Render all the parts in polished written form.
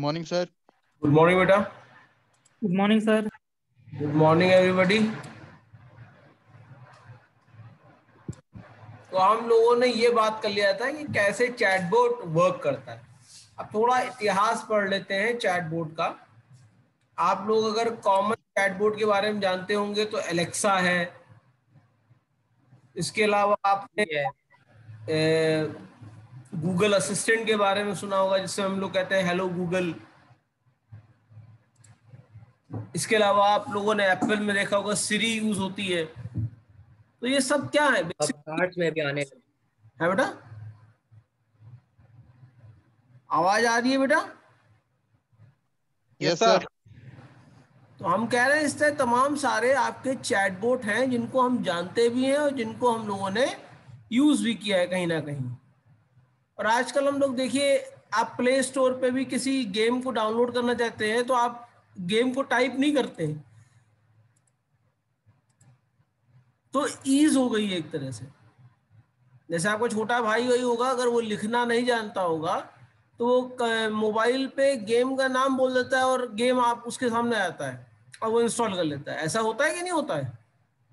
Morning sir. Good morning बेटा। Good morning sir. Good morning everybody. तो हम लोगों ने ये बात कर लिया था कि कैसे चैटबॉट वर्क करता है। अब थोड़ा इतिहास पढ़ लेते हैं चैटबॉट का। आप लोग अगर कॉमन चैटबॉट के बारे में जानते होंगे तो एलेक्सा है। इसके अलावा आपने गूगल असिस्टेंट के बारे में सुना होगा, जिससे हम लोग कहते हैं हेलो गूगल। इसके अलावा आप लोगों ने एप्पल में देखा होगा सिरी यूज होती है। तो ये सब क्या है? अब कार्ड्स में भी आने लगे है बेटा, आवाज आ रही है बेटा? Yes sir. तो हम कह रहे हैं इस तरह तमाम सारे आपके चैटबॉट हैं जिनको हम जानते भी हैं और जिनको हम लोगों ने यूज भी किया है कहीं ना कहीं। और आजकल हम लोग देखिए, आप प्ले स्टोर पे भी किसी गेम को डाउनलोड करना चाहते हैं तो आप गेम को टाइप नहीं करते, तो ईज हो गई है एक तरह से। जैसे आपका छोटा भाई वही होगा, अगर वो लिखना नहीं जानता होगा तो वो मोबाइल पे गेम का नाम बोल देता है और गेम आप उसके सामने आता है और वो इंस्टॉल कर लेता है। ऐसा होता है कि नहीं होता है?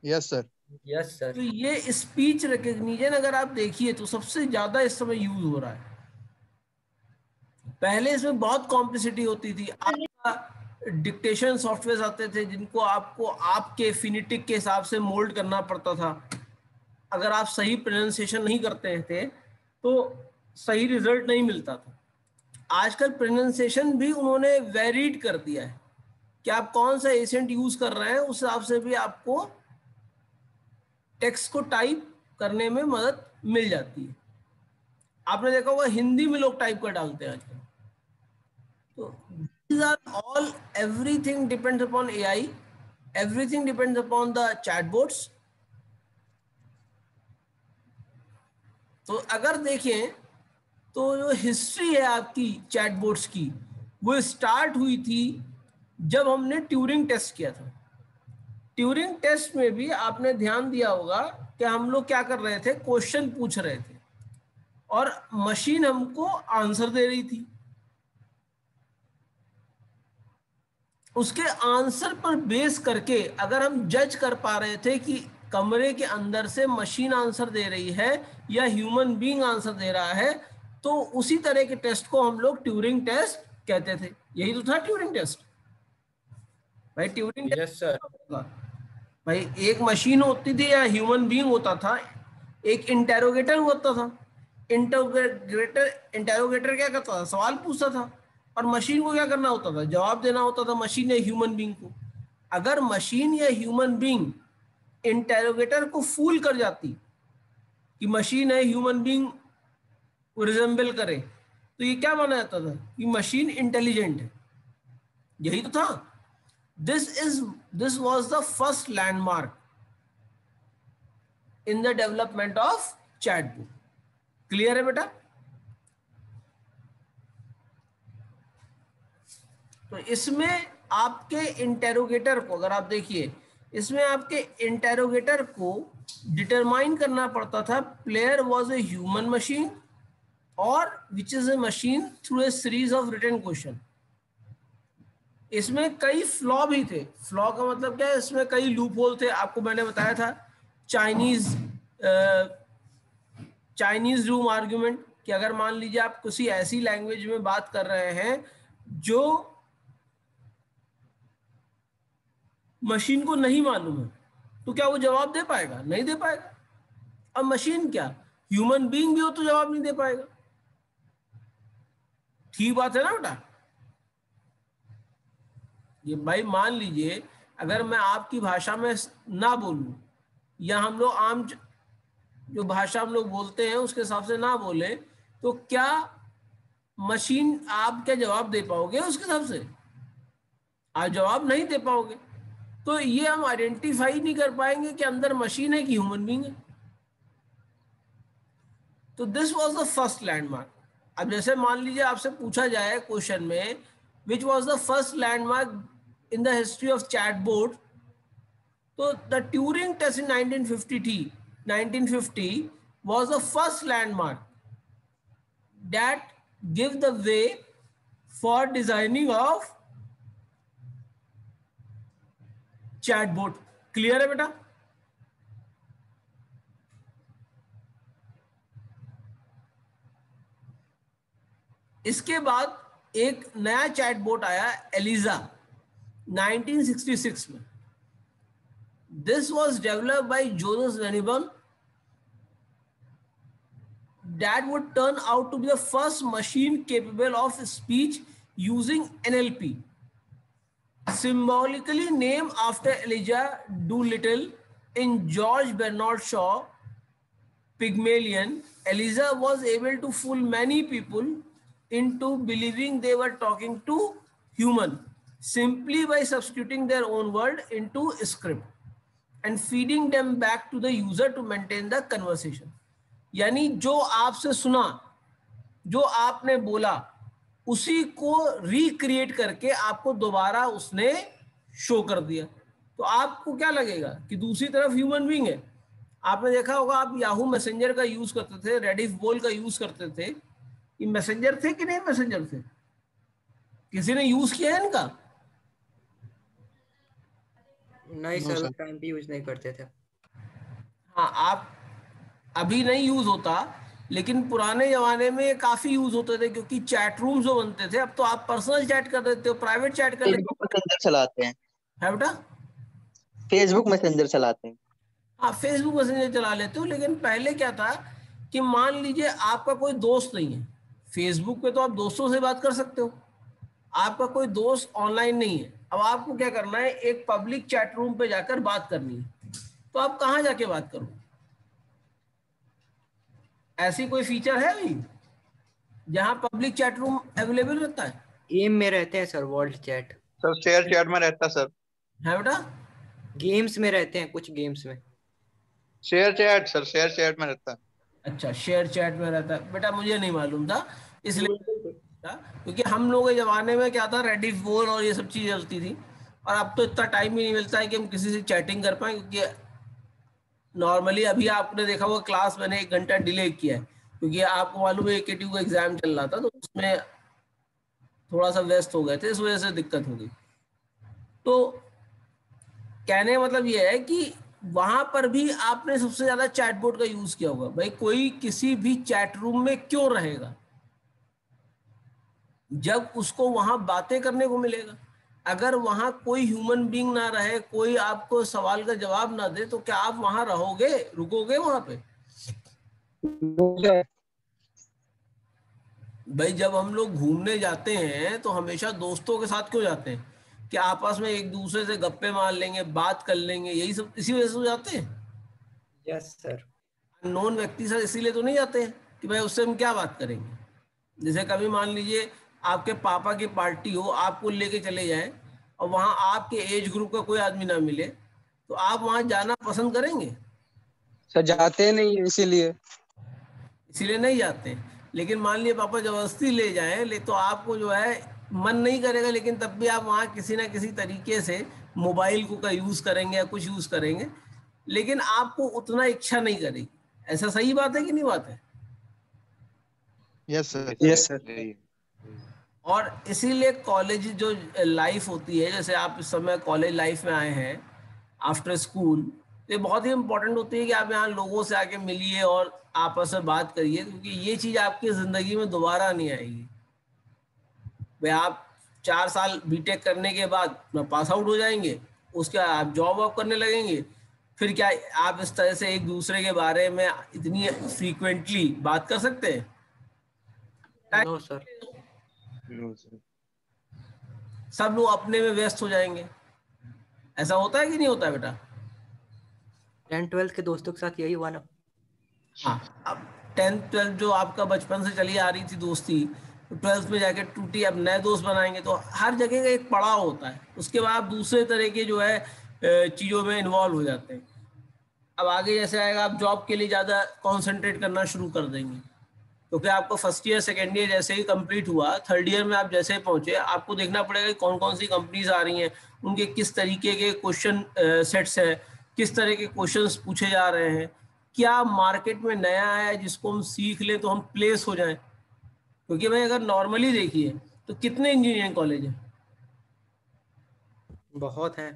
Yes sir. Yes sir. तो ये स्पीच रिकग्निशन अगर आप देखिए तो सबसे ज्यादा इस समय यूज हो रहा है। पहले इसमें बहुत कॉम्प्लिसिटी होती थी। आपका डिक्टेशन सॉफ्टवेयर आते थे जिनको आपको आपके फिनिटिक के हिसाब से मोल्ड करना पड़ता था। अगर आप सही प्रोनाउंसिएशन नहीं करते थे तो सही रिजल्ट नहीं मिलता था। आजकल प्रोनाउंसिएशन भी उन्होंने वेरीड कर दिया है कि आप कौन सा एसेंट यूज कर रहे हैं, उस हिसाब से भी आपको टेक्स्ट को टाइप करने में मदद मिल जाती है। आपने देखा होगा हिंदी में लोग टाइप कर डालते हैं आजकल। तो these are all, everything depends upon AI, everything depends upon the chatbots। तो अगर देखें तो जो हिस्ट्री है आपकी चैटबॉट्स की, वो स्टार्ट हुई थी जब हमने ट्यूरिंग टेस्ट किया था। ट्यूरिंग टेस्ट में भी आपने ध्यान दिया होगा कि हम लोग क्या कर रहे थे, क्वेश्चन पूछ रहे थे और मशीन हमको आंसर दे रही थी। उसके आंसर पर बेस करके अगर हम जज कर पा रहे थे कि कमरे के अंदर से मशीन आंसर दे रही है या ह्यूमन बीइंग आंसर दे रहा है, तो उसी तरह के टेस्ट को हम लोग ट्यूरिंग टेस्ट कहते थे। यही तो था ट्यूरिंग टेस्ट भाई। Turing test yes sir. भाई, एक मशीन होती थी या ह्यूमन बीइंग होता था, एक इंटेरोगेटर होता था। इंटेरोगेटर क्या करता था? सवाल पूछता था और मशीन को क्या करना होता था? जवाब देना होता था मशीन या ह्यूमन बीइंग को। अगर मशीन या ह्यूमन बीइंग इंटेरोगेटर को फूल कर जाती कि मशीन है ह्यूमन बीइंग को रिजेंबल करे, तो ये क्या माना जाता था कि मशीन इंटेलिजेंट है। यही तो था। This was the first landmark in the development of chatbot. Clear है बेटा? तो इसमें आपके इंटेरोगेटर को अगर आप देखिए, इसमें आपके इंटेरोगेटर को डिटरमाइन करना पड़ता था player was a human machine और which is a machine through a series of written question. इसमें कई फ्लॉ भी थे। फ्लॉ का मतलब क्या है? इसमें कई लूप होल थे। आपको मैंने बताया था चाइनीज रूम आर्ग्यूमेंट, कि अगर मान लीजिए आप किसी ऐसी लैंग्वेज में बात कर रहे हैं जो मशीन को नहीं मालूम है, तो क्या वो जवाब दे पाएगा? नहीं दे पाएगा। अब मशीन क्या, ह्यूमन बीइंग भी हो तो जवाब नहीं दे पाएगा। ठीक बात है ना बेटा? ये भाई मान लीजिए अगर मैं आपकी भाषा में ना बोलूं या हम लोग आम जो भाषा हम लोग बोलते हैं उसके हिसाब से ना बोले, तो क्या मशीन आप क्या जवाब दे पाओगे उसके हिसाब से? आप जवाब नहीं दे पाओगे। तो ये हम आइडेंटिफाई नहीं कर पाएंगे कि अंदर मशीन है कि ह्यूमन बीइंग है। तो this was the first landmark. अब जैसे मान लीजिए आपसे पूछा जाए क्वेश्चन में which was the first landmark in the history of chatbot, तो the Turing test in 1950 was the first landmark that give the way for designing of chatbot. Clear है बेटा? इसके बाद एक नया चैटबॉट आया एलिजा 1966 में. This was developed by Jonas Venable. That would turn out to be the first machine capable of speech using NLP. Symbolically named after Elijah Doolittle in George Bernard Shaw Pygmalion, Eliza was able to fool many people into believing they were talking to human simply by substituting their own word into a script and feeding them back to the user to maintain the conversation. यानी जो आपसे सुना, जो आपने बोला, उसी को recreate करके आपको दोबारा उसने शो कर दिया. तो आपको क्या लगेगा कि दूसरी तरफ ह्यूमन बीइंग है. आपने देखा होगा, आप याहू मैसेंजर का यूज करते थे, रेडिफ बोल का यूज करते थे. ये मैसेंजर थे कि नहीं मैसेंजर थे? किसी ने यूज किया है इनका? नहीं सर, उस टाइम पे यूज नहीं करते थे. हाँ, आप अभी नहीं यूज होता, लेकिन पुराने जमाने में काफी यूज होते थे, क्योंकि चैट रूम जो बनते थे. अब तो आप पर्सनल चैट कर देते हो, प्राइवेट चैट कर लेते हो. मैसेंजर चलाते हैं. है बेटा? फेसबुक मैसेंजर चलाते हैं. हाँ, फेसबुक मैसेंजर चला लेते हो. लेकिन पहले क्या था कि मान लीजिए आपका कोई दोस्त नहीं है. फेसबुक पे तो आप दोस्तों से बात कर सकते हो, आपका कोई दोस्त ऑनलाइन नहीं है. अब आपको क्या करना है, एक पब्लिक चैट रूम पे जाकर बात करनी है. तो आप कहाँ जाके बात करो? ऐसी कोई फीचर है भाई जहां पब्लिक चैट रूम अवेलेबल रहता है? गेम में रहते हैं sir, world chat. Sir share chat में रहता सर. है बेटा? गेम्स में रहते हैं, कुछ गेम्स में. Share chat sir, share chat में रहता है. अच्छा, शेयर चैट में रहता है. बेटा मुझे नहीं मालूम था, इसलिए क्योंकि हम लोग के जमाने में क्या था, रेडिफ बोल और ये सब चीजें चलती थी. और अब तो इतना टाइम ही नहीं मिलता है कि हम किसी से चैटिंग कर पाए. क्योंकि नॉर्मली अभी आपने देखा होगा, क्लास मैंने 1 घंटा डिले किया है, क्योंकि आपको मालूम है AKTU का एग्जाम चल रहा था, तो उसमें थोड़ा सा व्यस्त हो गए थे, इस वजह से दिक्कत हो गई. तो कहने का मतलब ये है कि वहां पर भी आपने सबसे ज्यादा चैटबॉट का यूज किया होगा. भाई कोई किसी भी चैट रूम में क्यों रहेगा जब उसको वहां बातें करने को मिलेगा? अगर वहां कोई ह्यूमन बीइंग ना रहे, कोई आपको सवाल का जवाब ना दे, तो क्या आप वहां रहोगे, रुकोगे वहां पे? भाई जब हम लोग घूमने जाते हैं तो हमेशा दोस्तों के साथ क्यों जाते हैं? कि आपस में एक दूसरे से गप्पे मार लेंगे, बात कर लेंगे, यही सब इसी वजह से जाते हैं. Yes sir. अननोन व्यक्ति से इसीलिए तो नहीं जाते हैं कि भाई उससे हम क्या बात करेंगे. जैसे कभी मान लीजिए आपके पापा की पार्टी हो, आपको लेके चले जाएं और वहां आपके एज ग्रुप का कोई आदमी ना मिले, तो आप वहां जाना पसंद करेंगे? सर जाते नहीं, इसीलिए नहीं जाते. लेकिन मान लीजिए पापा जबरदस्ती ले जाएं, ले तो आपको जो है मन नहीं करेगा, लेकिन तब भी आप वहां किसी ना किसी तरीके से मोबाइल को का यूज करेंगे या कुछ यूज करेंगे, लेकिन आपको उतना इच्छा नहीं करेगी. ऐसा सही बात है कि नहीं बात है? Yes sir. Yes sir. और इसीलिए कॉलेज जो लाइफ होती है, जैसे आप इस समय कॉलेज लाइफ में आए हैं आफ्टर स्कूल, तो ये बहुत ही इम्पोर्टेंट होती है कि आप यहाँ लोगों से आके मिलिए और आपस में बात करिए, क्योंकि ये चीज़ आपकी ज़िंदगी में दोबारा नहीं आएगी. भाई आप 4 साल बीटेक करने के बाद पास आउट हो जाएंगे, उसके बाद आप जॉब वॉब करने लगेंगे, फिर क्या आप इस तरह से एक दूसरे के बारे में इतनी फ्रीक्वेंटली बात कर सकते हैं? No sir. सब लोग अपने में व्यस्त हो जाएंगे. ऐसा होता है कि नहीं होता है बेटा? 10th-12th के दोस्तों के साथ यही हुआ ना. हाँ, अब 10th 12th जो आपका बचपन से चली आ रही थी दोस्ती, तो 12th में जाके टूटी, अब नए दोस्त बनाएंगे, तो हर जगह का एक पड़ाव होता है. उसके बाद आप दूसरे तरह के जो है चीज़ों में इन्वॉल्व हो जाते हैं. अब आगे जैसे आएगा, आप जॉब के लिए ज़्यादा कॉन्सेंट्रेट करना शुरू कर देंगे, क्योंकि आपको फर्स्ट ईयर सेकेंड ईयर जैसे ही कंप्लीट हुआ, थर्ड ईयर में आप जैसे ही पहुंचे, आपको देखना पड़ेगा कौन कौन सी कंपनीज आ रही हैं, उनके किस तरीके के क्वेश्चन सेट्स हैं, किस तरह के क्वेश्चंस पूछे जा रहे हैं, क्या मार्केट में नया है जिसको हम सीख लें तो हम प्लेस हो जाएं. क्योंकि भाई अगर नॉर्मली देखिए तो कितने इंजीनियरिंग कॉलेज हैं बहुत है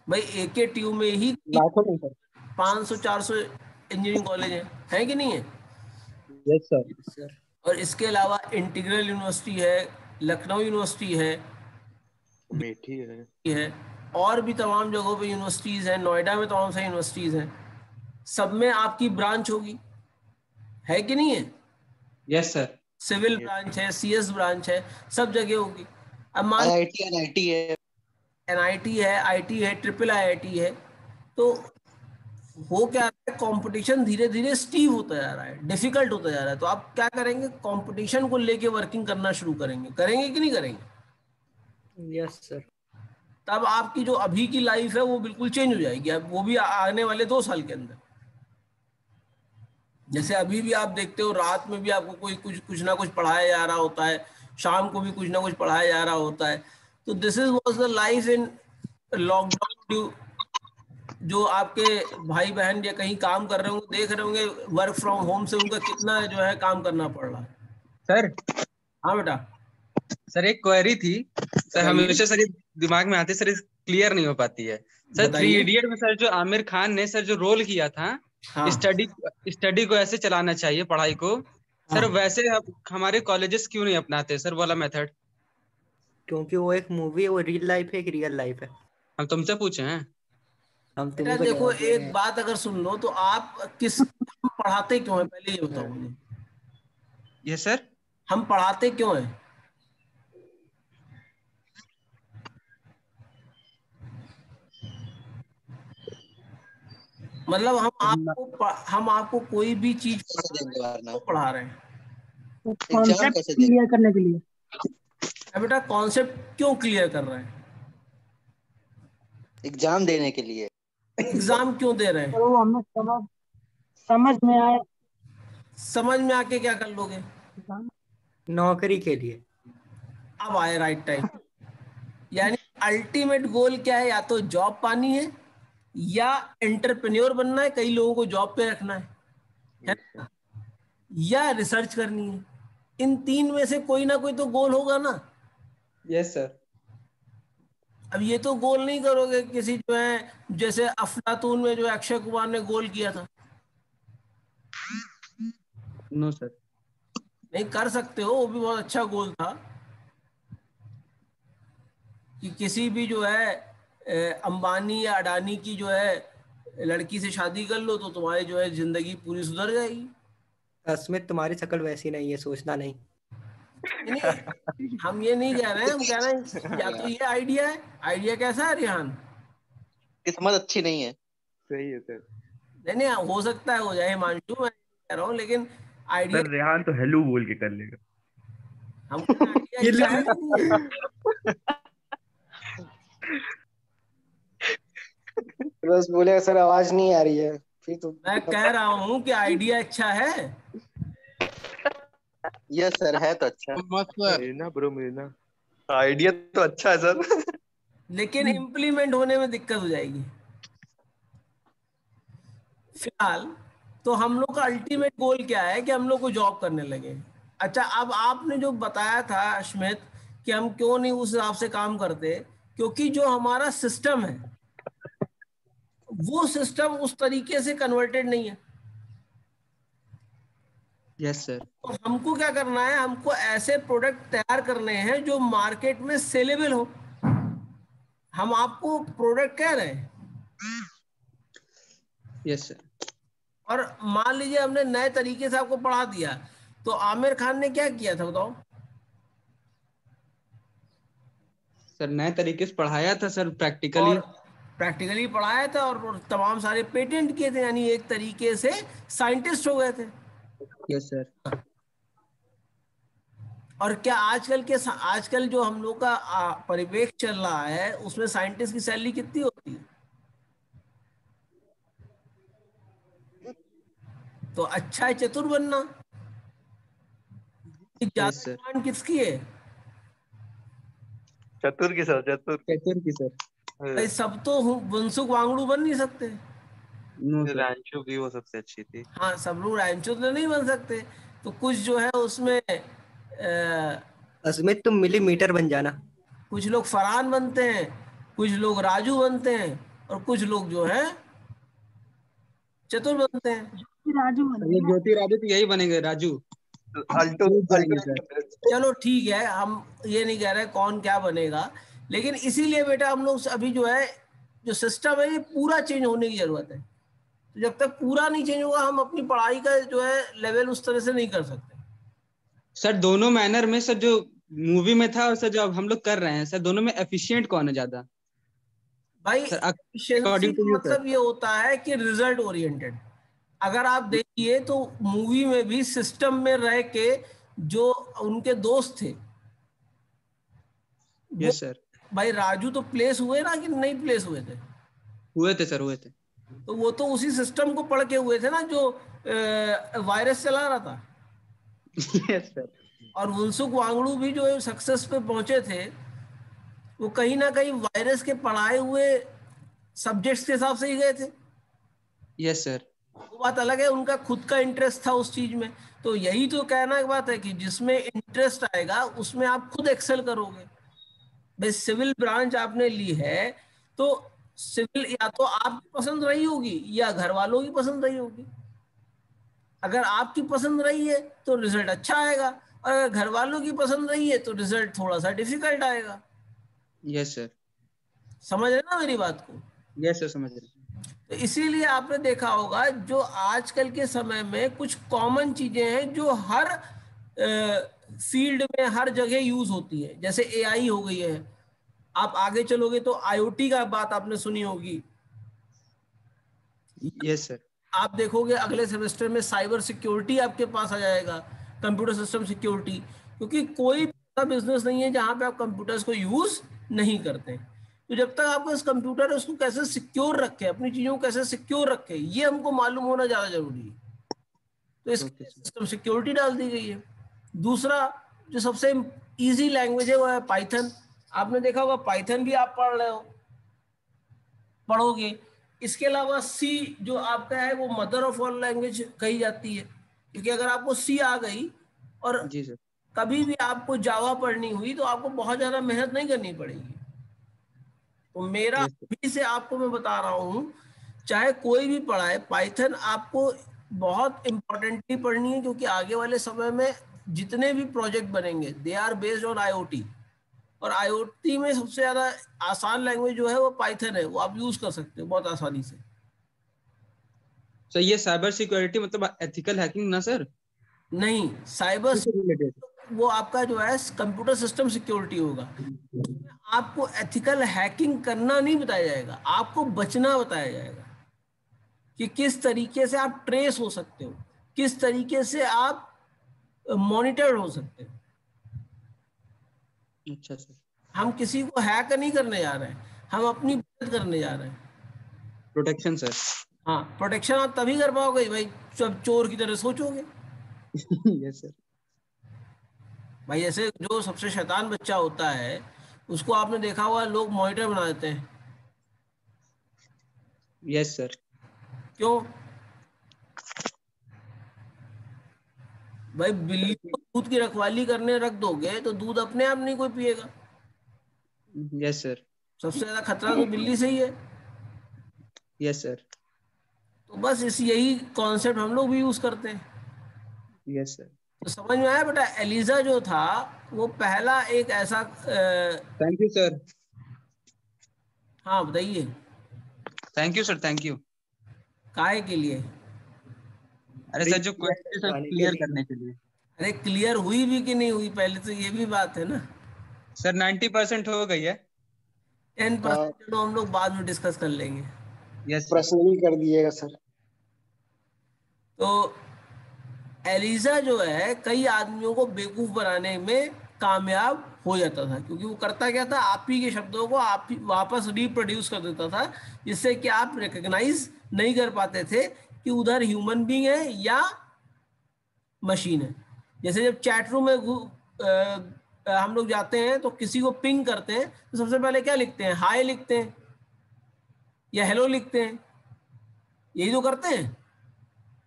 भाई? AKTU में ही लाखों में सर। 500-400 इंजीनियरिंग कॉलेज हैं कि नहीं है? Yes sir. सर। और इसके अलावा इंटीग्रल यूनिवर्सिटी है, लखनऊ यूनिवर्सिटी अमेठी है। है और भी तमाम जगहों पे यूनिवर्सिटीज़ हैं, नोएडा में तमाम सारी यूनिवर्सिटीज़ हैं, सब में आपकी ब्रांच होगी, है कि नहीं है? Yes sir. सिविल ब्रांच है, CS ब्रांच है, सब जगह होगी। अब मान IIT है। NIT है, IT है, IIIT है, तो हो क्या रहा है, कंपटीशन धीरे धीरे स्टीव होता जा रहा है, डिफिकल्ट होता जा रहा है। तो आप क्या करेंगे, कंपटीशन को लेके वर्किंग करना शुरू करेंगे कि नहीं करेंगे? Yes sir. तब आपकी जो अभी की लाइफ है वो बिल्कुल चेंज हो जाएगी, अब वो भी आने वाले 2 साल के अंदर। जैसे अभी भी आप देखते हो, रात में भी आपको कोई कुछ ना कुछ पढ़ाया जा रहा होता है, शाम को भी कुछ ना कुछ पढ़ाया जा रहा होता है। तो this is was the life in lockdown. जो आपके भाई बहन या कहीं काम कर रहे होंगे, देख रहे होंगे वर्क फ्रॉम होम से उनका कितना जो है काम करना पड़ रहा है। सर हाँ बेटा। सर एक क्वेरी थी सर, बताइए। हमेशा सर ये दिमाग में आती है सर, क्लियर नहीं हो पाती है सर। 3 बताइए। इडियट में सर जो आमिर खान ने सर जो रोल किया था, हाँ स्टडी को ऐसे चलाना चाहिए, पढ़ाई को सर, हाँ। वैसे अब हमारे कॉलेजेस क्यों नहीं अपनाते सर वाला मेथड? क्योंकि वो एक मूवी है, वो रियल लाइफ है, एक रियल लाइफ है। हम तुमसे पूछे हैं। हम बेटा तुम्ही को देखो, जवाब दे रहे एक हैं। बात अगर सुन लो तो आप हम पढ़ाते क्यों हैं, पहले ये बताओ मुझे। ये सर हम पढ़ाते क्यों हैं? मतलब हम आपको कोई भी चीज पढ़ा रहे हैं, कॉन्सेप्ट क्लियर करने के लिए। बेटा कॉन्सेप्ट क्यों क्लियर कर रहे हैं? एग्जाम देने के लिए। एग्जाम क्यों दे रहे हैं? वो हमें समझ में आए। समझ में आके क्या कर लोगे? नौकरी के लिए। अब आए राइट टाइम। यानी अल्टीमेट गोल क्या है, या तो जॉब पानी है या एंटरप्रेन्योर बनना है, कई लोगों को जॉब पे रखना है ना? या रिसर्च करनी है। इन 3 में से कोई ना कोई तो गोल होगा ना। Yes sir. अब ये तो गोल नहीं करोगे किसी जो है, जैसे अफलातून में जो अक्षय कुमार ने गोल किया था। No sir. नहीं कर सकते हो, वो भी बहुत अच्छा गोल था कि किसी भी जो है अंबानी या अडानी की जो है लड़की से शादी कर लो तो तुम्हारी जो है जिंदगी पूरी सुधर जाएगी। अस्मित, तुम्हारी शक्ल वैसी नहीं है, सोचना नहीं। नहीं, हम ये नहीं कह रहे हैं, हम कह रहे हैं या तो ये आइडिया है। आइडिया कैसा है रेहान? किस्मत अच्छी नहीं है। सही है सर। नहीं नहीं, हो सकता है हो जाए हिमांशु, मैं कह रहा हूँ, लेकिन आइडिया सर रेहान तो हेलो बोल के कर लेगा। हमको आइडिया अच्छा है कि नहीं है? बस बोले सर आवाज नहीं आ रही है, फिर तो मैं कह रहा हूँ कि आइडिया अच्छा है। यस सर, है तो अच्छा। मरीना ब्रो मरीना। आइडिया तो अच्छा है सर। लेकिन इम्प्लीमेंट होने में दिक्कत हो जाएगी। फिलहाल तो हम लोग का अल्टीमेट गोल क्या है कि हम लोग को जॉब करने लगे। अच्छा, अब आपने जो बताया था अश्मित कि हम क्यों नहीं उस हिसाब से काम करते, क्योंकि जो हमारा सिस्टम है वो सिस्टम उस तरीके से कन्वर्टेड नहीं है। Yes sir. तो हमको क्या करना है, हमको ऐसे प्रोडक्ट तैयार करने हैं जो मार्केट में सेलेबल हो। हम आपको प्रोडक्ट कह रहे हैं, यस सर। और मान लीजिए हमने नए तरीके से आपको पढ़ा दिया, तो आमिर खान ने क्या किया था बताओ? सर नए तरीके से पढ़ाया था सर, प्रैक्टिकली। और प्रैक्टिकली पढ़ाया था और तमाम सारे पेटेंट किए थे, यानी एक तरीके से साइंटिस्ट हो गए थे। Yes sir. और क्या आजकल जो हम लोग का परिवेश चल रहा है उसमें साइंटिस्ट की सैलरी कितनी होती है? तो अच्छा है चतुर बनना। ज्यादा यस सर। डिमांड किसकी है? चतुर की सर, चतुर कैचर की सर। भाई सब तो बनसुक वांगड़ू बन नहीं सकते। No sir. रांचू की वो सबसे अच्छी थी। हाँ, सब लोग रैंचो तो नहीं बन सकते। तो कुछ जो है उसमें अस्मित तुम मिलीमीटर बन जाना। कुछ लोग फरहान बनते हैं, कुछ लोग राजू बनते हैं, और कुछ लोग जो है चतुर बनते हैं। सर ये ज्योति राजू तो यही बनेंगे, राजू। अल्टो जीत जाएंगे अल्टो सर। चलो ठीक है, हम ये नहीं कह रहे कौन क्या बनेगा, लेकिन इसीलिए बेटा हम लोग अभी जो है जो सिस्टम है ये पूरा चेंज होने की जरूरत है। तो जब तक पूरा नहीं चेंज होगा हम अपनी पढ़ाई का जो है लेवल उस तरह से नहीं कर सकते। सर दोनों मैनर में सर, जो मूवी में था और सर जो अब हम लोग कर रहे हैं सर, दोनों में एफिशिएंट कौन है ज्यादा भाई सर, एफिशिएंसी अकॉर्डिंग टू का यू सर? मतलब ये होता है कि रिजल्ट ओरिएंटेड। अगर आप देखिए तो मूवी में भी सिस्टम में रह के जो उनके दोस्त थे वो, यस सर। भाई राजू तो प्लेस हुए ना कि नहीं प्लेस हुए थे? हुए थे सर, हुए थे। तो वो तो उसी सिस्टम को पढ़ के हुए थे ना जो वायरस चला रहा था। Yes sir. और वुनसुक वांगडू भी जो सक्सेस पे पहुंचे थे वो कहीं ना कहीं वायरस के पढ़ाए हुए सब्जेक्ट्स के हिसाब से ही गए थे। Yes sir. वो बात अलग है, उनका खुद का इंटरेस्ट था उस चीज में। तो यही तो कहना की बात है कि जिसमें इंटरेस्ट आएगा उसमें आप खुद एक्सेल करोगे। भाई सिविल ब्रांच आपने ली है तो सिविल या तो आपकी पसंद रही होगी या घर वालों की पसंद रही होगी। अगर आपकी पसंद रही है तो रिजल्ट अच्छा आएगा, और अगर घर वालों की पसंद रही है तो रिजल्ट थोड़ा सा डिफिकल्ट आएगा। Yes sir. समझ रहे ना मेरी बात को? यस सर, समझ रहे। तो इसीलिए आपने देखा होगा जो आजकल के समय में कुछ कॉमन चीजें हैं जो हर फील्ड में हर जगह यूज होती है। जैसे एआई हो गई है, आप आगे चलोगे तो आईओटी का बात आपने सुनी होगी। Yes sir. आप देखोगे अगले सेमेस्टर में साइबर सिक्योरिटी आपके पास आ जाएगा, कंप्यूटर सिस्टम सिक्योरिटी। क्योंकि कोई ऐसा बिजनेस नहीं है जहां पे आप कंप्यूटर्स को यूज नहीं करते। तो जब तक आपका इस कंप्यूटर है उसको कैसे सिक्योर रखे, अपनी चीजों को कैसे सिक्योर रखे, ये हमको मालूम होना ज्यादा जरूरी है। तो इसके सिस्टम सिक्योरिटी डाल दी गई है। दूसरा जो सबसे इजी लैंग्वेज है वो है पाइथन। आपने देखा होगा पाइथन भी आप पढ़ रहे हो, पढ़ोगे। इसके अलावा सी जो आपका है वो मदर ऑफ ऑल लैंग्वेज कही जाती है, क्योंकि अगर आपको सी आ गई और जी सर। कभी भी आपको जावा पढ़नी हुई तो आपको बहुत ज्यादा मेहनत नहीं करनी पड़ेगी। तो मेरा यस सर। अभी से आपको मैं बता रहा हूँ, चाहे कोई भी पढ़ाए पाइथन आपको बहुत इंपॉर्टेंटली पढ़नी है, क्योंकि आगे वाले समय में जितने भी प्रोजेक्ट बनेंगे they are based on IoT. और आईओटी में सबसे ज्यादा आसान लैंग्वेज जो है वो पाइथन है, वो आप यूज कर सकते हो बहुत आसानी से। सर ये साइबर सिक्योरिटी मतलब एथिकल हैकिंग ना सर? नहीं, साइबर इससे रिलेटेड? वो आपका जो है कंप्यूटर सिस्टम सिक्योरिटी होगा। आपको एथिकल हैकिंग करना नहीं बताया जाएगा, आपको बचना बताया जाएगा कि किस तरीके से आप ट्रेस हो सकते हो, किस तरीके से आप मॉनिटर हो सकते हो। अच्छा सर। हम किसी को हैक नहीं करने जा रहे हैं, हम अपनी मदद करने जा रहे हैं। Protection sir. हाँ, प्रोटेक्शन आप तभी कर पाओगे भाई जब चोर की तरह सोचोगे। Yes sir. भाई ऐसे जो सबसे शैतान बच्चा होता है उसको आपने देखा हुआ लोग मॉनिटर बना देते हैं। Yes sir. क्यों? भाई बिल्ली को दूध की रखवाली करने रख दोगे तो दूध अपने आप नहीं कोई पिएगा। Yes sir. सबसे ज्यादा खतरा तो बिल्ली से ही है। Yes sir. तो बस इस यही कॉन्सेप्ट हम लोग भी यूज करते हैं। Yes sir. तो समझ में आया बेटा? एलिजा जो था वो पहला एक ऐसा थैंक यू सर। हाँ बताइए। Thank you sir, thank you. काहे के लिए? अरे सर जो क्वेश्चन क्लियर करने के लिए। अरे क्लियर हुई भी कि नहीं हुई, पहले तो ये भी बात है ना। सर 90% हो गई है। 10% तो हम लोग बाद में डिस्कस कर लेंगे। यस पर्सनली कर दिएगा सर। तो एलिजा जो है कई आदमियों को बेवकूफ बनाने में कामयाब हो जाता था, क्योंकि वो करता क्या था, आप ही के शब्दों को आप ही वापस रिप्रोड्यूस कर देता था, जिससे कि आप रिकग्नाइज नहीं कर पाते थे कि उधर ह्यूमन बीइंग है या मशीन है। जैसे जब चैट रूम में हम लोग जाते हैं तो किसी को पिंग करते हैं तो सबसे पहले क्या लिखते हैं? हाय लिखते हैं या हेलो लिखते हैं, यही तो करते हैं।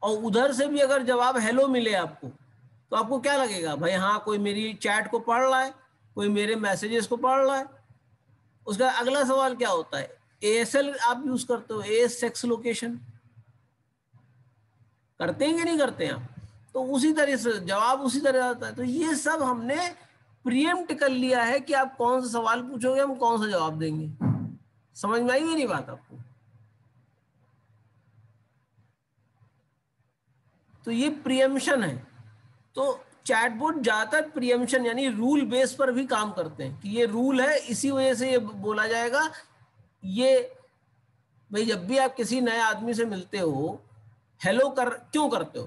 और उधर से भी अगर जवाब हेलो मिले आपको तो आपको क्या लगेगा भाई, हाँ कोई मेरी चैट को पढ़ रहा है, कोई मेरे मैसेजेस को पढ़ रहा है। उसका अगला सवाल क्या होता है, ASL आप यूज करते हो, एस सेक्स लोकेशन, करते हैं कि नहीं करते हैं आप? तो उसी तरह से जवाब उसी तरह आता है। तो ये सब हमने प्रीएम्प्ट कर लिया है कि आप कौन सा सवाल पूछोगे, हम कौन सा जवाब देंगे। समझ में आई मेरी बात आपको? तो ये प्रियम्पशन है। तो चैटबॉट ज्यादातर प्रियम्पशन यानी रूल बेस पर भी काम करते हैं कि ये रूल है, इसी वजह से ये बोला जाएगा। ये भाई जब भी आप किसी नए आदमी से मिलते हो, हेलो क्यों करते हो?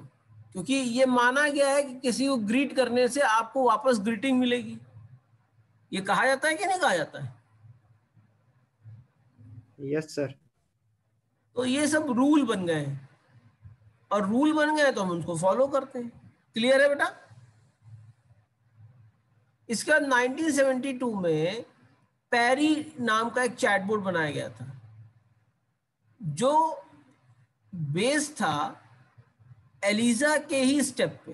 क्योंकि ये माना गया है कि किसी को ग्रीट करने से आपको वापस ग्रीटिंग मिलेगी। ये कहा जाता है कि नहीं कहा जाता है? Yes sir. तो ये सब रूल बन गए हैं, और रूल बन गए तो हम उनको फॉलो करते हैं। क्लियर है बेटा? इसके बाद 1972 में पैरी नाम का एक चैटबॉट बनाया गया था, जो बेस था एलिजा के ही स्टेप पे।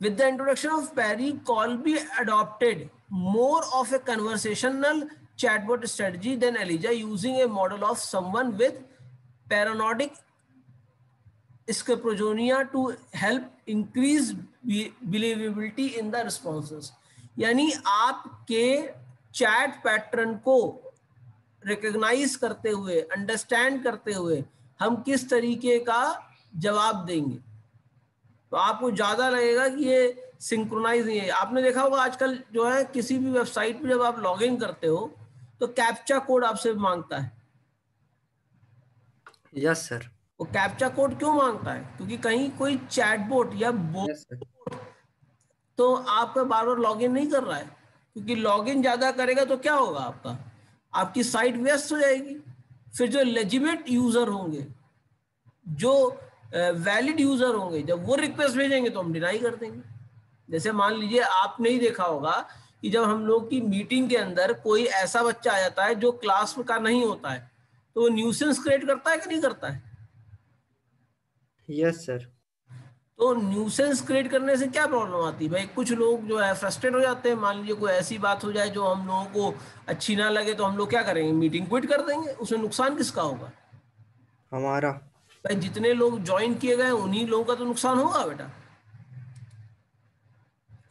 With the introduction of Perry, Colby adopted more of a conversational chatbot strategy than Elijah, using a model of someone with paranoid schizophrenia to help increase believability in the responses. यानी आपके chat pattern को recognise करते हुए, understand करते हुए हम किस तरीके का जवाब देंगे, तो आपको ज्यादा लगेगा कि ये सिंक्रोनाइज नहीं है। आपने देखा होगा आजकल जो है किसी भी वेबसाइट पे जब आप लॉग इन करते हो तो कैप्चा कोड आपसे मांगता है। Yes sir. वो कैप्चा कोड क्यों मांगता है? क्योंकि कहीं कोई चैटबॉट या यस सर। तो आपका बार बार लॉग इन नहीं कर रहा है, क्योंकि लॉग इन ज्यादा करेगा तो क्या होगा, आपकी साइट व्यस्त हो जाएगी। फिर जो लेजिमेट यूजर होंगे, जो वैलिड यूजर होंगे, जब वो रिक्वेस्ट भेजेंगे तो हम डिनाई कर देंगे। जैसे मान लीजिए आपने ही देखा होगा कि जब हम लोग की मीटिंग के अंदर कोई ऐसा बच्चा आ जाता है जो क्लास का नहीं होता है, तो वो न्यूसेंस क्रिएट करता है कि नहीं करता है? Yes sir. तो न्यूसेंस क्रिएट करने से क्या प्रॉब्लम आती है भाई? कुछ लोग जो है फ्रस्ट्रेट हो जाते हैं। मान लीजिए कोई ऐसी बात हो जाए जो हम लोगों को अच्छी ना लगे, तो हम लोग क्या करेंगे, मीटिंग क्विट कर देंगे। उसमें नुकसान किसका होगा? हमारा। भाई जितने लोग ज्वाइन किए गए उन्हीं लोगों का तो नुकसान होगा बेटा।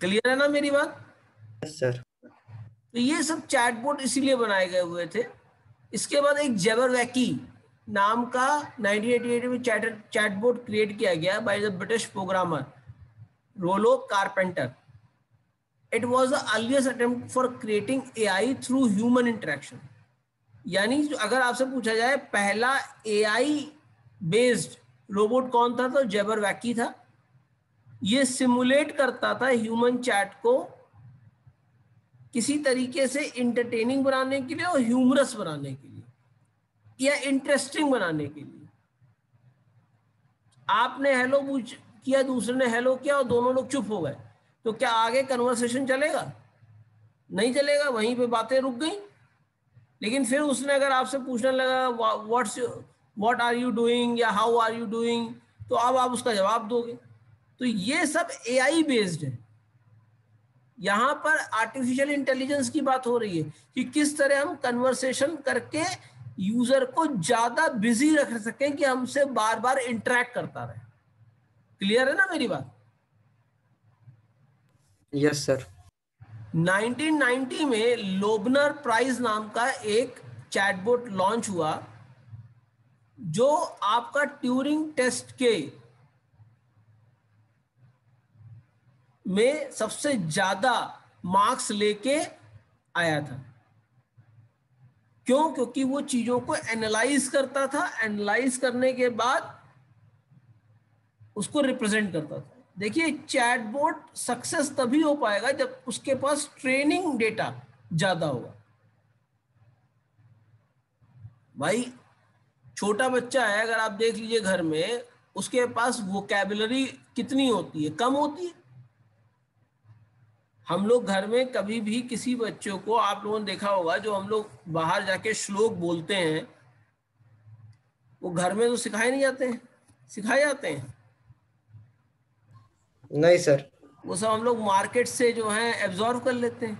क्लियर है ना मेरी बात? Yes sir. तो ये सब चैटबॉट इसीलिए बनाए गए हुए थे। इसके बाद एक जैबरवैकी नाम का 1988 में चैटबॉट क्रिएट किया गया by the British programmer Rollo carpenter. It was the earliest attempt for creating AI through human interaction. यानी अगर आपसे पूछा जाए पहला एआई बेस्ड रोबोट कौन था, तो जैबरवैकी था। ये सिमुलेट करता था ह्यूमन चैट को किसी तरीके से इंटरटेनिंग बनाने के लिए और ह्यूमरस बनाने के लिए या इंटरेस्टिंग बनाने के लिए। आपने हेलो पूछ किया, दूसरे ने हेलो किया और दोनों लोग चुप हो गए, तो क्या आगे कन्वर्सेशन चलेगा? नहीं चलेगा, वहीं पे बातें रुक गई। लेकिन फिर उसने अगर आपसे पूछने लगा व्हाट आर यू डूइंग या हाउ आर यू डूइंग, तो अब आप उसका जवाब दोगे। तो ये सब एआई बेस्ड है। यहां पर आर्टिफिशियल इंटेलिजेंस की बात हो रही है कि किस तरह हम कन्वर्सेशन करके यूजर को ज्यादा बिजी रख सकें कि हमसे बार बार इंटरेक्ट करता रहे। क्लियर है ना मेरी बात? Yes sir. 1990 में लोबनर प्राइज नाम का एक चैटबॉट लॉन्च हुआ, जो आपका ट्यूरिंग टेस्ट के में सबसे ज्यादा मार्क्स लेके आया था। क्यों? क्योंकि वो चीजों को एनालाइज करता था, एनालाइज करने के बाद उसको रिप्रेजेंट करता था। देखिए चैटबॉट सक्सेस तभी हो पाएगा जब उसके पास ट्रेनिंग डेटा ज्यादा होगा। भाई छोटा बच्चा है, अगर आप देख लीजिए घर में, उसके पास वोकैबुलरी कितनी होती है? कम होती है। हम लोग घर में कभी भी किसी बच्चों को, आप लोगों ने देखा होगा, जो हम लोग बाहर जाके श्लोक बोलते हैं, वो घर में तो सिखाए नहीं जाते हैं, सिखाए जाते हैं? नहीं सर। वो सब हम लोग मार्केट से जो है एब्जॉर्व कर लेते हैं,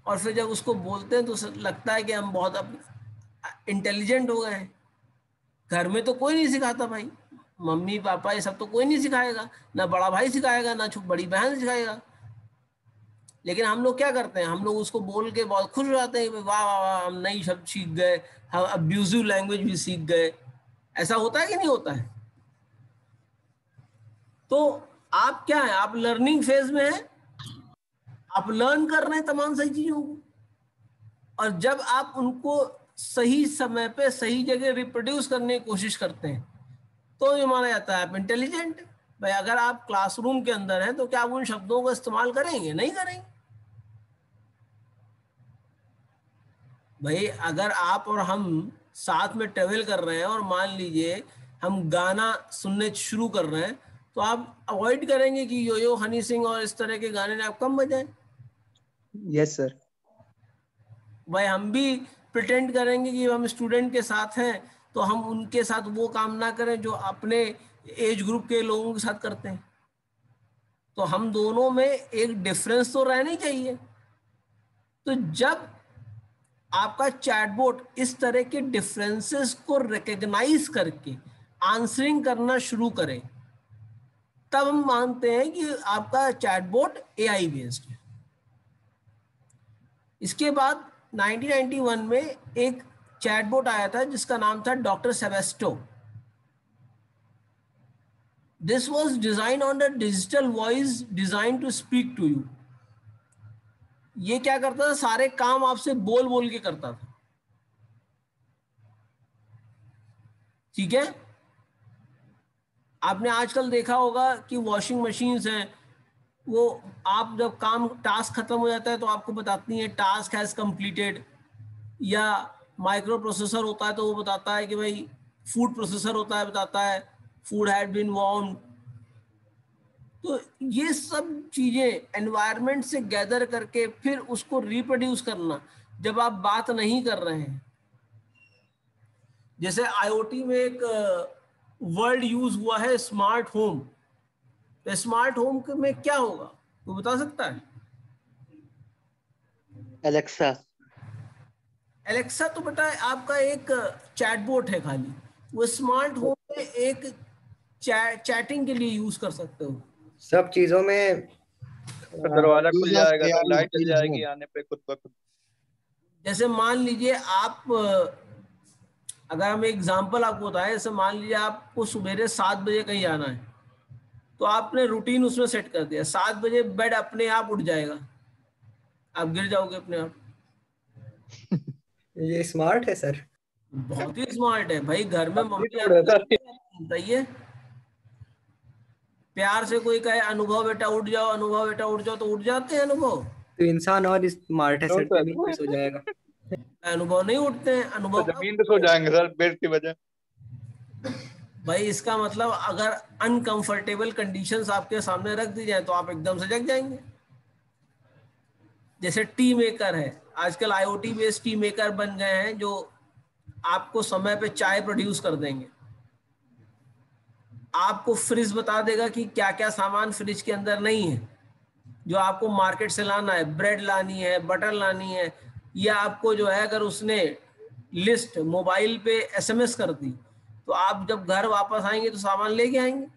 और फिर जब उसको बोलते हैं तो लगता है कि हम बहुत अब इंटेलिजेंट हो गए हैं। घर में तो कोई नहीं सिखाता भाई, मम्मी पापा ये सब तो कोई नहीं सिखाएगा, ना बड़ा भाई सिखाएगा, ना बड़ी बहन सिखाएगा। लेकिन हम लोग क्या करते हैं, हम लोग उसको बोल के बहुत खुश हो जाते हैं कि वाह वाह वाह, हम नई शब्द सीख गए, हम अब्यूजिव लैंग्वेज भी सीख गए। ऐसा होता है कि नहीं होता है? तो आप क्या है, आप लर्निंग फेज में हैं, आप लर्न कर रहे हैं तमाम सही चीजों को, और जब आप उनको सही समय पे सही जगह रिप्रोड्यूस करने की कोशिश करते हैं तो ये माना जाता है आप इंटेलिजेंट। भाई अगर आप क्लासरूम के अंदर हैं तो क्या आप उन शब्दों का इस्तेमाल करेंगे? नहीं करेंगे। भाई अगर आप और हम साथ में ट्रेवल कर रहे हैं और मान लीजिए हम गाना सुनने शुरू कर रहे हैं, तो आप अवॉइड करेंगे कि यो यो हनी सिंह और इस तरह के गाने आप कम बजाएं? Yes sir. भाई हम भी प्रिटेंड करेंगे कि हम स्टूडेंट के साथ हैं तो हम उनके साथ वो काम ना करें जो अपने एज ग्रुप के लोगों के साथ करते हैं। तो हम दोनों में एक डिफरेंस तो रहना ही चाहिए। तो जब आपका चैटबॉट इस तरह के डिफरेंसेस को रिकॉग्नाइज करके आंसरिंग करना शुरू करे, तब हम मानते हैं कि आपका चैटबॉट एआई बेस्ड है। इसके बाद 1991 में एक चैटबॉट आया था जिसका नाम था doctor Sbaitso. This was design on the digital voice design to speak to you. ये क्या करता था, सारे काम आपसे बोल बोल के करता था। ठीक है, आपने आजकल देखा होगा कि वॉशिंग मशीन्स हैं, वो आप जब काम टास्क खत्म हो जाता है तो आपको बताती है टास्क हैज कंप्लीटेड, या माइक्रो प्रोसेसर होता है तो वो बताता है कि भाई फूड प्रोसेसर होता है बताता है फूड हैड बीन वार्म्ड। तो ये सब चीजें एनवायरनमेंट से गैदर करके फिर उसको रिप्रोड्यूस करना जब आप बात नहीं कर रहे हैं। जैसे आईओटी में एक वर्ड यूज हुआ है स्मार्ट होम। तो स्मार्ट होम में क्या होगा वो बता सकता है? एलेक्सा। एलेक्सा तो बेटा आपका एक चैटबॉट है खाली, वो स्मार्ट होम में एक चैटिंग के लिए यूज कर सकते हो। सब चीजों में तो दरवाजा खुल Use जाएगा, तो AI लाइट जल in जाएगी home। आने पे खुद ब खुद। जैसे मान लीजिए आप अगर हम एग्जांपल आपको बताएं, जैसे मान लीजिए आपको सवेरे 7 बजे कहीं जाना है, तो आपने रूटीन उसमें सेट कर दिया, 7 बजे बेड अपने आप उठ जाएगा, आप गिर जाओगे अपने आप। ये स्मार्ट है सर। बहुत ही स्मार्ट है भाई। घर में अभी मम्मी तो उड़ा था। आपको बताइए, प्यार से कोई कहे अनुभव बेटा उठ जाओ, अनुभव बेटा उठ जाओ, तो उठ जाते हैं अनुभव। तो इंसान और स्मार्ट है क्यों सर, सर? जमीन पे सो जाएगा। अनुभव नहीं उठते हैं। तो अनुभव जमीन पे सो जाएंगे सर बेड की वजह। भाई इसका मतलब अगर अनकंफर्टेबल कंडीशंस आपके सामने रख दी जाए तो आप एकदम से जग जाएंगे। जैसे टी मेकर है, आजकल आईओटी बेस्ड टी मेकर बन गए हैं जो आपको समय पे चाय प्रोड्यूस कर देंगे। आपको फ्रिज बता देगा कि क्या क्या सामान फ्रिज के अंदर नहीं है जो आपको मार्केट से लाना है, ब्रेड लानी है, बटर लानी है, या आपको जो है अगर उसने लिस्ट मोबाइल पे एसएमएस कर दी तो आप जब घर वापस आएंगे तो सामान लेके आएंगे।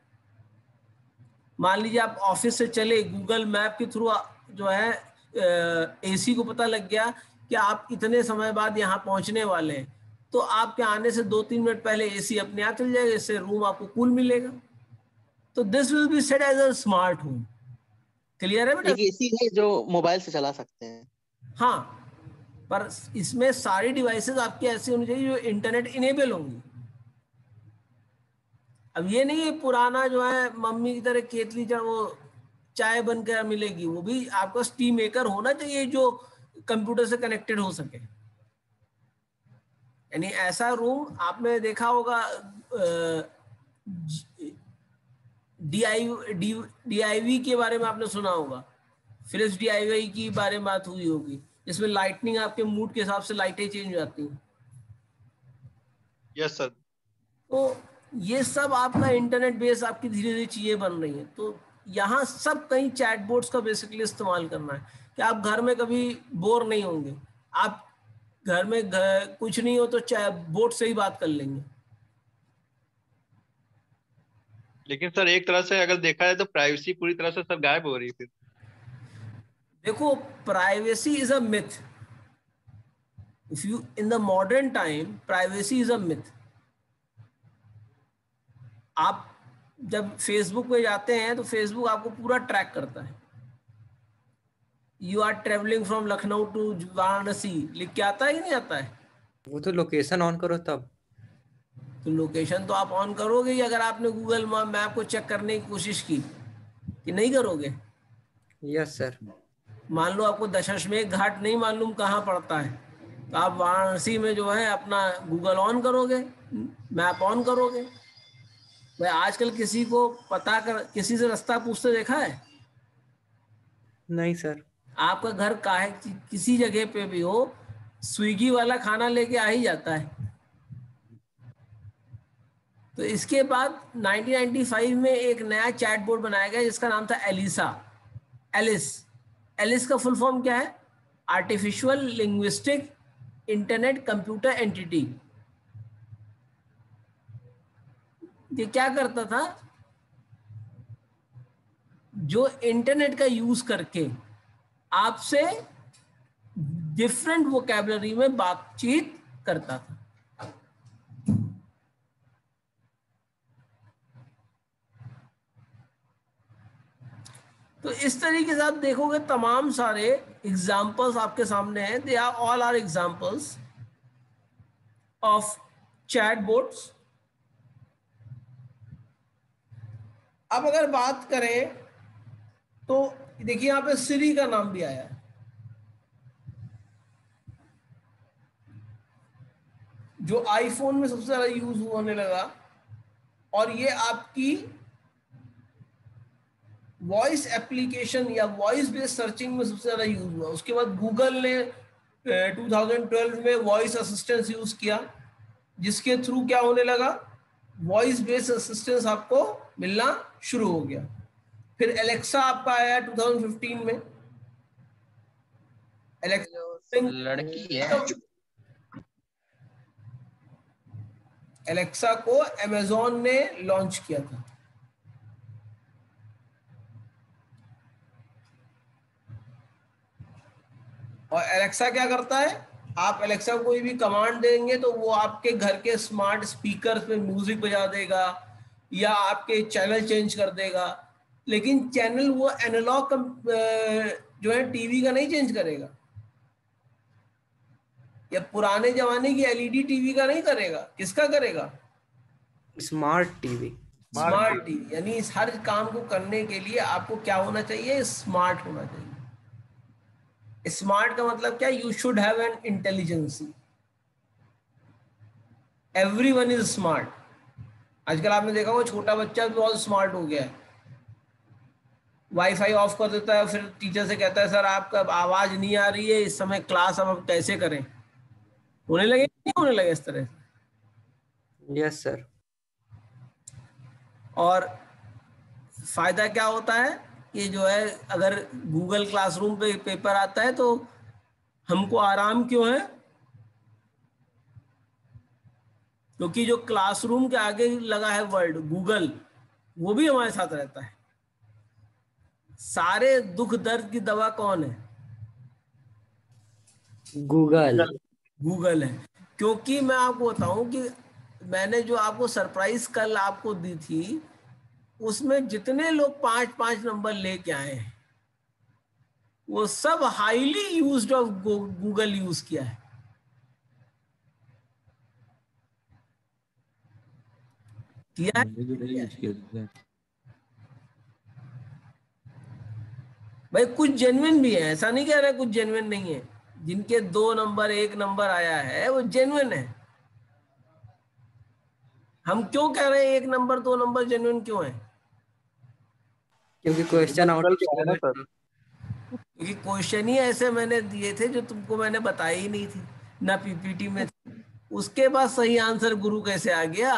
मान लीजिए आप ऑफिस से चले, गूगल मैप के थ्रू जो है एसी को पता लग गया कि आप इतने समय बाद यहाँ पहुंचने वाले हैं, तो आपके आने से 2-3 मिनट पहले एसी अपने आप चल जाएगा, इससे रूम आपको कूल मिलेगा। तो this will be said as a smart home. Clear है बेटा? एक एसी है जो मोबाइल से चला सकते हैं। हाँ, पर इसमें सारी डिवाइसेस आपकी ऐसी होनी चाहिए जो इंटरनेट इनेबल होंगी। अब ये नहीं है पुराना जो है मम्मी की तरह केतली वो चाय बनकर मिलेगी, वो भी आपका स्टीम मेकर होना चाहिए जो कंप्यूटर से कनेक्टेड हो सके। यानी ऐसा रूम आपने देखा होगा, डीआईवी के बारे में आपने सुना होगा, फ्रिज डीआईवी की बारे में बात हुई होगी, जिसमें लाइटनिंग आपके मूड के हिसाब से लाइटें चेंज हो जाती हैं। Yes sir. तो ये सब आपका इंटरनेट बेस आपकी धीरे धीरे चीजें बन रही हैं। तो यहाँ सब कहीं चैटबॉट्स का बेसिकली इस्तेमाल करना है कि आप घर में कभी बोर नहीं होंगे। आप घर में कुछ नहीं हो तो चैटबॉट से ही बात कर लेंगे। लेकिन सर एक तरह से अगर देखा जाए तो प्राइवेसी पूरी तरह से सर गायब हो रही है फिर। देखो, privacy is a myth. If you in the modern time, privacy is a myth. आप जब फेसबुक पे जाते हैं तो फेसबुक आपको पूरा ट्रैक करता है। You are travelling from Lucknow to Varanasi लिख के आता है कि नहीं आता है? वो तो लोकेशन ऑन करो तब। तो लोकेशन तो आप ऑन करोगे ही अगर आपने गूगल मैप को चेक करने की कोशिश की, कि नहीं करोगे? Yes sir. मान लो आपको दशाश्वमेध घाट नहीं मालूम कहाँ पड़ता है, तो आप वाराणसी में जो है अपना गूगल ऑन करोगे, मैप ऑन करोगे। भाई आजकल किसी को पता कर, किसी से रास्ता पूछते देखा है? नहीं सर। आपका घर काहे किसी जगह पे भी हो, स्विगी वाला खाना लेके आ ही जाता है। तो इसके बाद 1995 में एक नया चैटबॉट बनाया गया जिसका नाम था एलिसा। एलिस का फुल फॉर्म क्या है? Artificial linguistic internet computer entity. ये क्या करता था? जो इंटरनेट का यूज करके आपसे डिफरेंट वोकैबुलरी में बातचीत करता था। तो इस तरीके से आप देखोगे तमाम सारे एग्जाम्पल्स आपके सामने हैं। They are all are examples of chatbots. अब अगर बात करें तो देखिए यहाँ पे सिरी का नाम भी आया है। जो आईफोन में सबसे ज्यादा यूज होने लगा, और ये आपकी वॉइस एप्लीकेशन या वॉइस बेस्ड सर्चिंग में सबसे ज्यादा यूज हुआ। उसके बाद गूगल ने 2012 में वॉइस असिस्टेंस यूज किया, जिसके थ्रू क्या होने लगा? वॉइस बेस्ड असिस्टेंस आपको मिलना शुरू हो गया। फिर एलेक्सा आपका आया 2015 में। एलेक्सा को अमेजॉन ने लॉन्च किया था। और एलेक्सा क्या करता है? आप एलेक्सा को कोई भी कमांड देंगे तो वो आपके घर के स्मार्ट स्पीकर पे म्यूजिक बजा देगा या आपके चैनल चेंज कर देगा। लेकिन चैनल वो एनालॉग जो है टीवी का नहीं चेंज करेगा, या पुराने जमाने की एलईडी टीवी का नहीं करेगा। किसका करेगा? Smart TV. Smart TV. यानी इस हर काम को करने के लिए आपको क्या होना चाहिए? स्मार्ट होना चाहिए। स्मार्ट का मतलब क्या? You should have an intelligence. Everyone is smart. आजकल आपने देखा होगा छोटा बच्चा भी बहुत स्मार्ट हो गया है। वाईफाई ऑफ कर देता है, फिर टीचर से कहता है सर आपका आवाज नहीं आ रही है इस समय क्लास, हम कैसे करें? होने लगे नहीं होने लगे इस तरह से? Yes sir. और फायदा क्या होता है कि जो है अगर गूगल क्लासरूम पे पेपर आता है तो हमको आराम क्यों है? क्योंकि जो क्लासरूम के आगे लगा है वर्ड गूगल, वो भी हमारे साथ रहता है। सारे दुख दर्द की दवा कौन है? गूगल। गूगल है। क्योंकि मैं आपको बताऊं कि मैंने जो आपको सरप्राइज कल आपको दी थी, उसमें जितने लोग 5-5 नंबर लेके आए हैं वो सब highly used of Google use किया है। किया है? भाई कुछ जेन्युइन भी है, ऐसा नहीं कह रहे कुछ जेन्युइन नहीं है। जिनके 2 नंबर 1 नंबर आया है वो जेन्युइन है। हम क्यों कह रहे हैं 1 नंबर 2 नंबर जेन्युइन क्यों है? क्योंकि क्वेश्चन आउट ऑफ है ना सर। क्योंकि क्वेश्चन ही ऐसे मैंने दिए थे जो तुमको मैंने बताई ही नहीं थी, ना पीपीटी में थी। उसके बाद सही आंसर गुरु कैसे आ गया?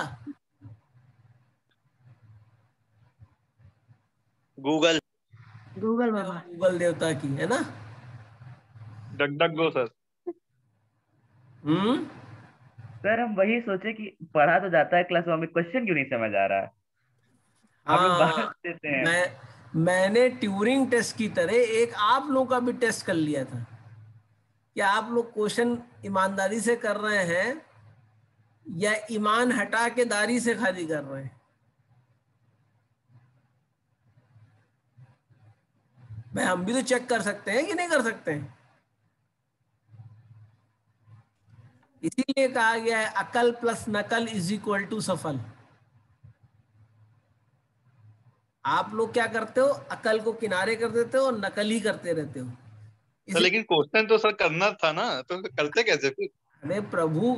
गूगल। गूगल बाबा। गूगल देवता की है ना। डक डक गो सर। सर हम वही सोचे कि पढ़ा तो जाता है क्लास में, हमें क्वेश्चन क्यों नहीं समझ आ रहा है। हम लोग बाहर हाँ, देते हैं। मैंने ट्यूरिंग टेस्ट की तरह एक आप लोगों का भी टेस्ट कर लिया था कि आप लोग क्वेश्चन ईमानदारी से कर रहे हैं या ईमान हटा के दारी से खाली कर रहे हैं। भाई हम भी तो चेक कर सकते हैं कि नहीं कर सकते हैं। इसीलिए कहा गया है अकल प्लस नकल इज इक्वल टू सफल। आप लोग क्या करते हो, अकल को किनारे कर देते हो और नकल ही करते रहते हो। सर लेकिन क्वेश्चन तो सर करना था ना, तो करते कैसे फिर? अरे प्रभु,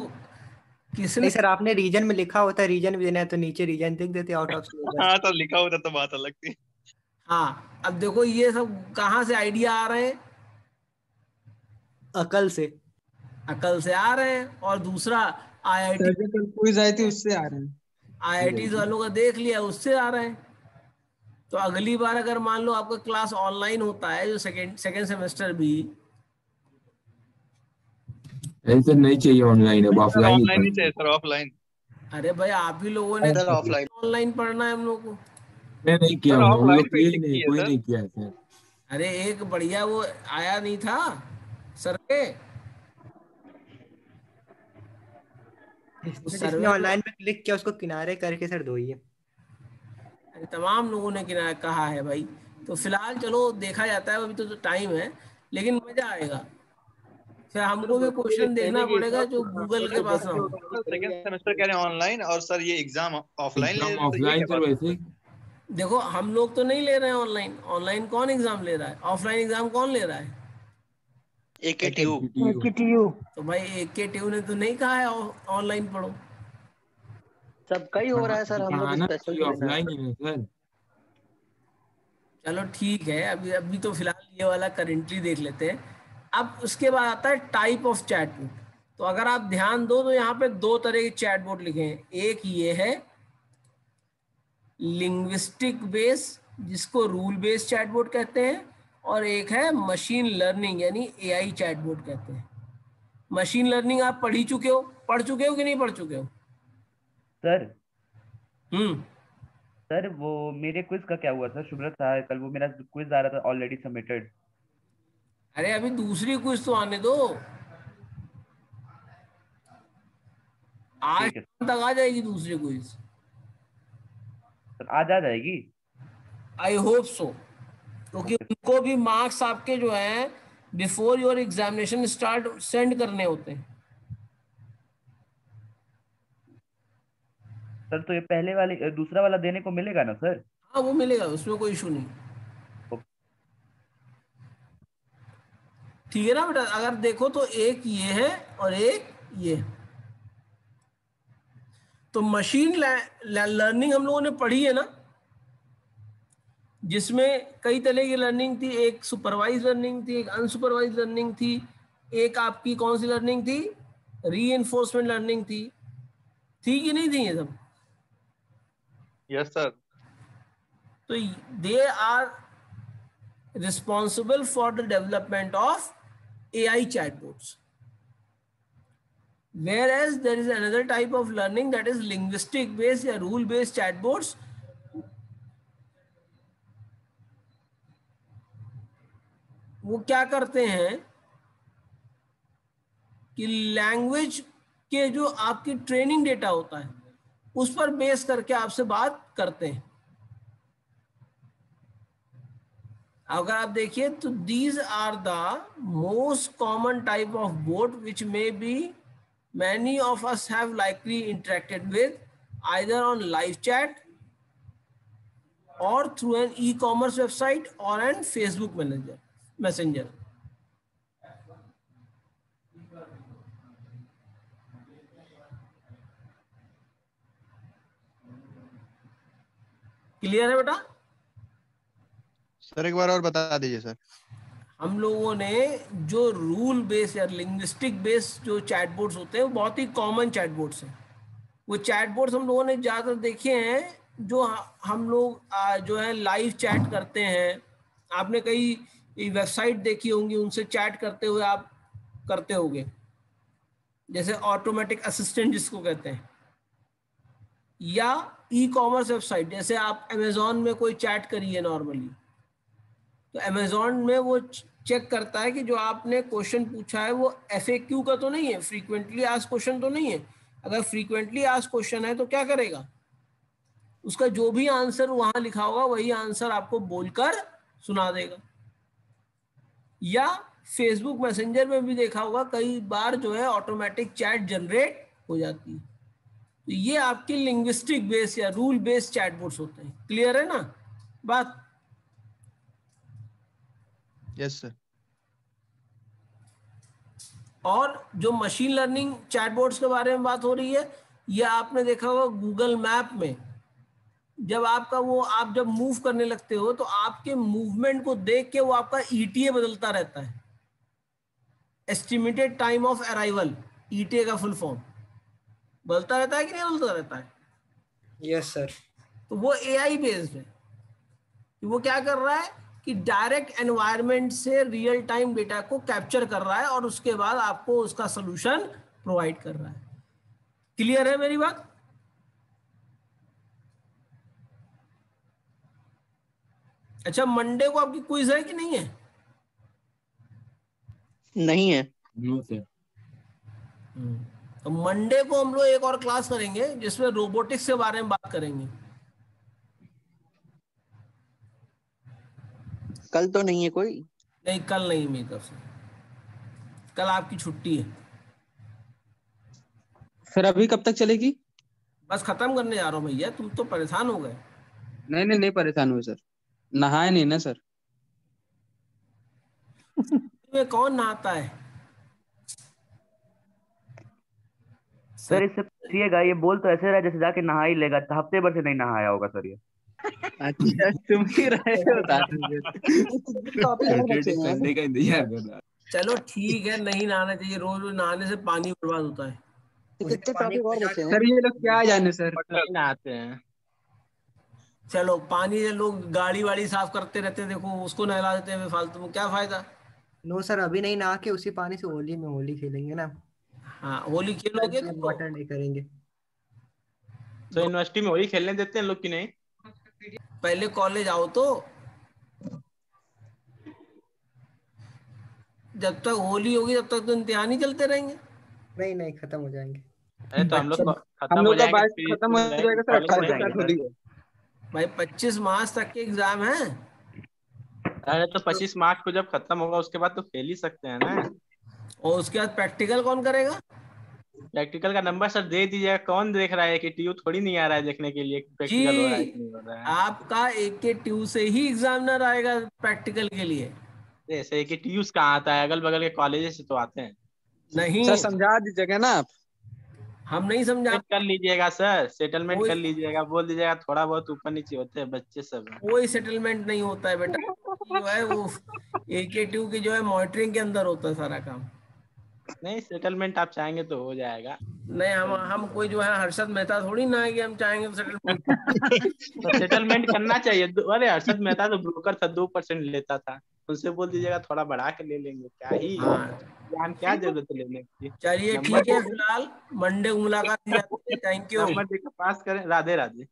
किसने नहीं सर, आपने रीजन में लिखा होता है, रीजन भी देना है तो नीचे रीजन लिख देते आउट ऑफ सिलेबस। हाँ तो लिखा होता तो बात अलग थी। हाँ, अब देखो ये सब कहाँ से आइडिया आ रहे हैं, अकल से। अकल से आ रहे हैं। और दूसरा आईआईटी, सर जो कल क्विज आई थी उससे आ रहे हैं। आईआईटी वालों का देख लिया उससे आ रहे हैं। तो अगली बार अगर मान लो आपका क्लास ऑनलाइन होता है, जो सेकेंड सेमेस्टर भी, सर नहीं चाहिए ऑनलाइन, अब सर ऑफलाइन ही ऑनलाइन ही पढ़ना चाहिए है। Sir, offline. अरे भाई आप ही लोगों ने सर ऑफलाइन। ऑनलाइन पढ़ना है हम लोग को। मैं नहीं किया सर हूँ, हम ऑफलाइन लोग पे किए ही टिक नहीं, की है कोई सर। नहीं किया है सर। अरे एक बढ़िया वो आया नहीं था सर्वे, उस जिसने सर्वे ऑनलाइन में क्लिक किया उसको किनारे करके सर धोइए। अरे तमाम लोगों ने कहा है भाई। तो फिलहाल चलो देखा जाता है, अभी तो टाइम है, लेकिन मजा आएगा। फिर हमको भी क्वेश्चन देखना पड़ेगा जो गूगल के पास ना हो। सर सेकंड सेमेस्टर कह रहे हैं ऑनलाइन, और सर ये एग्जाम ऑफलाइन ले एग्जाम रहे हैं, तो ये ऑफलाइन क्या सर बात है? वैसे। देखो हम लोग तो नहीं ले रहे हैं ऑनलाइन, ऑनलाइन कौन एग्जाम ले रहा है, ऑफलाइन एग्जाम कौन ले रहा है। AKTU। PTU। तो भाई AKTU ने तो नहीं कहा है ऑनलाइन पढ़ो। सबका ही हो रहा है सर, हम लोग पढ़ाना स्पेशल चाहिए थोड़ी ना है। ऑफलाइन ही है सर। चलो ठीक है, अभी अभी तो फिलहाल ये वाला करेंटली देख लेते हैं। अब उसके बाद आता है टाइप ऑफ चैटबॉट। तो अगर आप ध्यान दो तो यहाँ पे दो तरह के चैटबॉट लिखे हैं। एक ये है लिंग्विस्टिक बेस, जिसको रूल बेस्ड चैटबॉट कहते हैं, और एक है मशीन लर्निंग यानी AI चैटबॉट कहते हैं। मशीन लर्निंग आप पढ़ चुके हो कि नहीं पढ़ चुके हो? सर हम्म। सर वो मेरे क्विज का क्या हुआ सर, शुभ्रत था कल, वो मेरा क्विज आ रहा था ऑलरेडी सबमिटेड। अरे अभी दूसरी क्विज तो आने दो, आज ठीक है तक आ जाएगी दूसरी क्विज। सर, आज आ जाएगी। आई होप सो, क्योंकि उनको भी मार्क्स आपके जो हैं before your examination start send करने होते हैं। सर तो ये पहले वाले दूसरा वाला देने को मिलेगा ना सर? हाँ वो मिलेगा, उसमें कोई इशू नहीं। ठीक है ना बेटा, अगर देखो तो एक ये है और एक ये। तो मशीन लर्निंग हम लोगों ने पढ़ी है ना, जिसमें कई तरह की लर्निंग थी। एक सुपरवाइज लर्निंग थी, एक अनसुपरवाइज लर्निंग थी, एक आपकी कौन सी लर्निंग थी, रीइंफोर्समेंट लर्निंग थी कि नहीं थी ये सब? Yes sir. तो they are responsible for the development of AI chatbots. Whereas there is another type of learning that is linguistic based या rule based chatbots. वो क्या करते हैं कि लैंग्वेज के जो आपकी ट्रेनिंग डेटा होता है उस पर बेस करके आपसे बात करते हैं। अगर आप देखिए तो these are the most common type of bot which may be many of us have likely interacted with either on live chat और थ्रू एन ई-कॉमर्स वेबसाइट और एन फेसबुक मैसेंजर। क्लियर है बेटा? सर एक बार और बता दीजिए sir. हम लोगों ने जो रूल बेस्ड या लिंग्विस्टिक बेस्ड जो चैटबोट्स होते हैं वो बहुत ही कॉमन चैटबोट्स हैं। वो चैटबोट्स हम लोगों ने ज़्यादातर देखे हैं जो हम लोग जो है लाइव चैट करते हैं, आपने कई वेबसाइट देखी होंगी, उनसे चैट करते हुए आप करते होंगे, जैसे ऑटोमेटिक असिस्टेंट जिसको कहते हैं, या ई कॉमर्स वेबसाइट, जैसे आप अमेजोन में कोई चैट करिए नॉर्मली, तो अमेजोन में वो चेक करता है कि जो आपने क्वेश्चन पूछा है वो FAQ का तो नहीं है, फ्रीक्वेंटली आस्क्ड क्वेश्चन तो नहीं है। अगर फ्रीक्वेंटली आस्क्ड क्वेश्चन है तो क्या करेगा, उसका जो भी आंसर वहां लिखा होगा वही आंसर आपको बोलकर सुना देगा। या फेसबुक मैसेंजर में भी देखा होगा, कई बार जो है ऑटोमेटिक चैट जनरेट हो जाती है। तो ये आपकी लिंग्विस्टिक बेस या रूल बेस्ड चैटबॉट्स होते हैं। क्लियर है ना बात? Yes sir. और जो मशीन लर्निंग चैटबॉट्स के बारे में बात हो रही है, ये आपने देखा होगा गूगल मैप में, जब आपका वो आप जब मूव करने लगते हो तो आपके मूवमेंट को देख के वो आपका ETA बदलता रहता है, estimated time of arrival, ETA का फुल फॉर्म बदलता रहता है कि नहीं बदलता रहता है? Yes sir. तो वो AI बेस्ड है कि वो क्या कर रहा है कि डायरेक्ट एनवायरनमेंट से रियल टाइम डेटा को कैप्चर कर रहा है और उसके बाद आपको उसका सोल्यूशन प्रोवाइड कर रहा है। क्लियर है मेरी बात? अच्छा, मंडे को आपकी क्विज है कि नहीं है? नहीं है। No sir. तो मंडे को हम लोग एक और क्लास करेंगे जिसमें रोबोटिक्स के बारे में बात करेंगे। कल तो नहीं है कोई? नहीं, कल नहीं मेरी तरफ से, कल आपकी छुट्टी है। फिर अभी कब तक चलेगी? बस खत्म करने जा रहा हूँ भैया, तुम तो परेशान हो गए। नहीं नहीं नहीं परेशान हुए सर, नहाए नहीं ना सर। में कौन नहाता है? सर इससे पूछिएगा, ये बोल तो ऐसे रहा है जैसे जाके नहा ही लेगा, हफ्ते भर से नहीं नहाया होगा सर ये। अच्छा तुम ही रहे हो सैटरडे संडे का इंतजार कर रहा है। चलो ठीक है, नहीं नहाना चाहिए, रोज रोज नहाने से पानी बर्बाद होता है। कितने टॉपिक और बचे हैं? सर ये लोग क्या जाने सर। नहीं नहाते हैं। चलो, पानी से लोग गाड़ी वाड़ी साफ करते रहते हैं, देखो उसको नहला देते हैं फालतू में, क्या फायदा? नो सर, अभी नहीं नहा के उसी पानी से होली में होली खेलेंगे ना। हाँ, होली खेलोगे तो वाटर नहीं करेंगे। तो यूनिवर्सिटी में होली खेलने देते हैं लोग कि नहीं? पहले कॉलेज आओ तो, जब तक होली होगी तब तक तो इम्तिहान ही चलते रहेंगे। नहीं नहीं, खत्म हो जाएंगे। अरे तो हम लोग खत्म हम हो लोग का जाएगा, बैच फिर खत्म हो जाएगा सर, 28 के साथ होली है। भाई 25 मार्च तक के एग्जाम है। अरे तो 25 मार्च को जब खत्म होगा उसके बाद तो खेल ही सकते हैं ना। और उसके बाद प्रैक्टिकल कौन करेगा? प्रैक्टिकल का नंबर सर दे दीजिएगा, कौन देख रहा है कि टीयू थोड़ी नहीं आ रहा है देखने के लिए प्रैक्टिकल हो रहा है कि नहीं हो रहा है। आपका AK-TU से ही एग्जामिनर आएगा प्रैक्टिकल के लिए। जैसे कि टीयूज कहाँ आता है, अगल बगल के कॉलेज से तो आते हैं। नहीं, सर समझा दीजिएगा ना आप। हम नहीं समझा। कर लीजिएगा सर, सेटलमेंट कोई- कर लीजिएगा, बोल दीजिएगा थोड़ा बहुत ऊपर नीचे होते हैं बच्चे सब हैं। कोई सेटलमेंट नहीं होता है बेटा, जो है वो AK-TU की जो है मॉनिटरिंग के अंदर होता है सारा काम। नहीं सेटलमेंट आप चाहेंगे तो हो जाएगा। नहीं, हम कोई जो है हर्षद मेहता थोड़ी ना है कि हम चाहेंगे तो सेटलमेंट। तो सेटलमेंट करना चाहिए। अरे हर्षद मेहता तो ब्रोकर था, 2% लेता था, उनसे बोल दीजिएगा थोड़ा बढ़ा के ले लेंगे, क्या ही जान, क्या जरूरत है लेने की। चलिए ठीक है, फिलहाल मंडे मुलाकात की जाती है। Thank you. नंबर देकर पास करें। Radhe Radhe.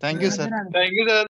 Thank you sir. Thank you sir.